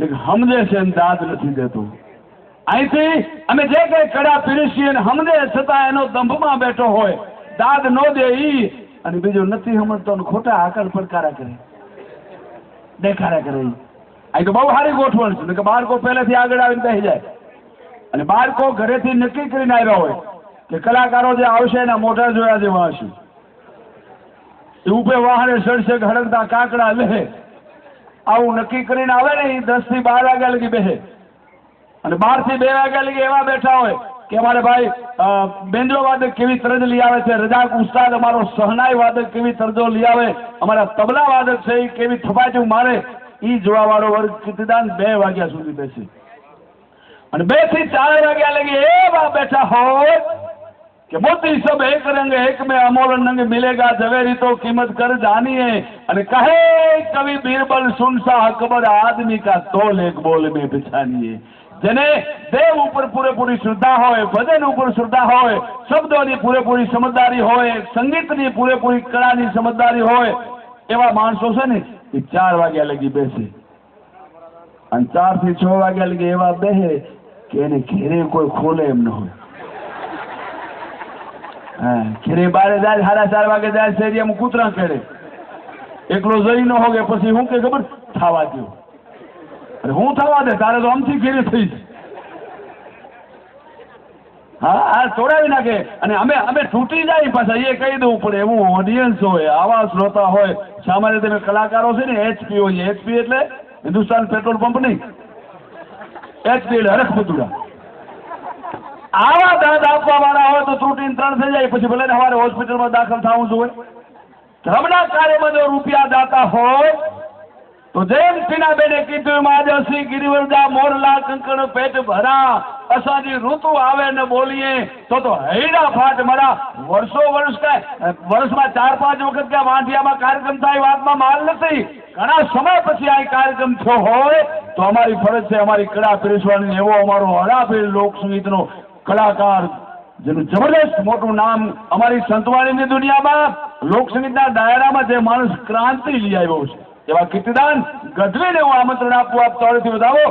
કે સમજે છે ને દાદ નથી દેતું. અહીંથી અમે જે કઈ કડા પીરસીએ ને સમજે છતાં એનો દંભમાં બેઠો હોય, દાદ ન દે ઈ, અને બીજું નથી સમજતો ને ખોટા આકર પડકારા કરે, દેખાડા કરે. અહીં તો બહુ સારી ગોઠવણ છે કે બાળકો પહેલેથી આગળ આવીને બેસી જાય, અને બાળકો ઘરેથી નક્કી કરીને આવ્યા હોય કે કલાકારો જે આવશે એના મોઢા જોયા જેવા હશે. એ ઉપે વાહને સડશે હડકતા કાકડા લે, આવું નક્કી કરીને આવે ને. એ 10 થી 12 વાગ્યા લગી બેસે, અને 12 થી 2 વાગ્યા લગી એવા બેઠા હોય કે અમારે ભાઈ બેન્જો વાદક કેવી તરજ લઈ આવે છે, રજાક ઉસ્તાદ અમારો સહનાઈ વાદક કેવી તરજો લઈ આવે, અમારા તબલા વાદક છે એ કેવી થપાચું મારે. એ જોવા વાળો વર્ગ કીર્તિદાન 2 વાગ્યા સુધી બેસે, અને 2 થી 4 વાગ્યા લગી એવા બેઠા હોય कि मोती सब एक रंग एक में अमोल रंग मिलेगा, जवेरी तो कीमत कर जानिए. અને કહે કવિ બીરબલ સુનસા અકબર આદમી કા તોલ એક બોલ में बिछानिए. જેને દેવ ઉપર પૂરેપૂરી શ્રદ્ધા હોય, ભજન ઉપર શ્રદ્ધા હોય, શબ્દોની પૂરેપૂરી સમજદારી હોય, સંગીતની પૂરેપૂરી કળાની સમજદારી હોય, એવા માણસો છે ને એ 4 વાગ્યા લગી બેસે, અને 4 થી 6 વાગ્યા લગી એવા બેસે કે એને ઘેરે કોઈ ખોલે એમ ન હોય. ઘેરે બારે જાય 4:30 વાગે જાય, શેરીમાં કૂતરા ખેડે, એકલો જઈ ન હોગે. પછી હું કે ખબર થવા દો, અરે હું થવા દે, તારે તો આમથી ઘેરે થઈ છે. હા તોડાવી નાખે, અને અમે તૂટી જાય પાછા એ કહી દેવું પડે. એવું ઓડિયન્સ હોય, આવા શ્રોતા હોય. સામાન્ય રીતે કલાકારો છે ને HP હોય. HP એટલે હિન્દુસ્તાન પેટ્રોલ પંપ નહીં, HP એટલે હરખ બતુડા. આવા દાદ આપવા વાળા હોય તો ત્રુટીને 3 થઈ જાય, પછી ભલે સવારે હોસ્પિટલમાં દાખલ થવું જોઈએ. ધર્મના કાર્યમાં જો રૂપિયા દાતા હોય તો જેમ ટીનાબેને કીધું, આજ હસી ગિરિવરદા મોરલા કંકણ પેટ ભરા, અસાજી ઋતુ આવે ને બોલીએ તો હૈડા ફાટ મરા. વર્ષમાં 4-5 વખત ક્યાં વાંઢિયામાં કાર્યક્રમ થાય, વાતમાં માલ નથી. ઘણા સમય પછી આ કાર્યક્રમ થયો હોય તો અમારી ફરજ છે અમારી કળા પીરસવાની. એવો અમારો હરાફેર લોકસંગીતનો કલાકાર, જેનું જબરદસ્ત મોટું નામ અમારી સંતવાણીની દુનિયામાં, લોકસંગીતના દાયરામાં જે માણસ ક્રાંતિ લઈ આવ્યો છે, એવા કીર્તિદાન ગઢવીને હું આમંત્રણ આપું. આપ તોડથી વધાવો.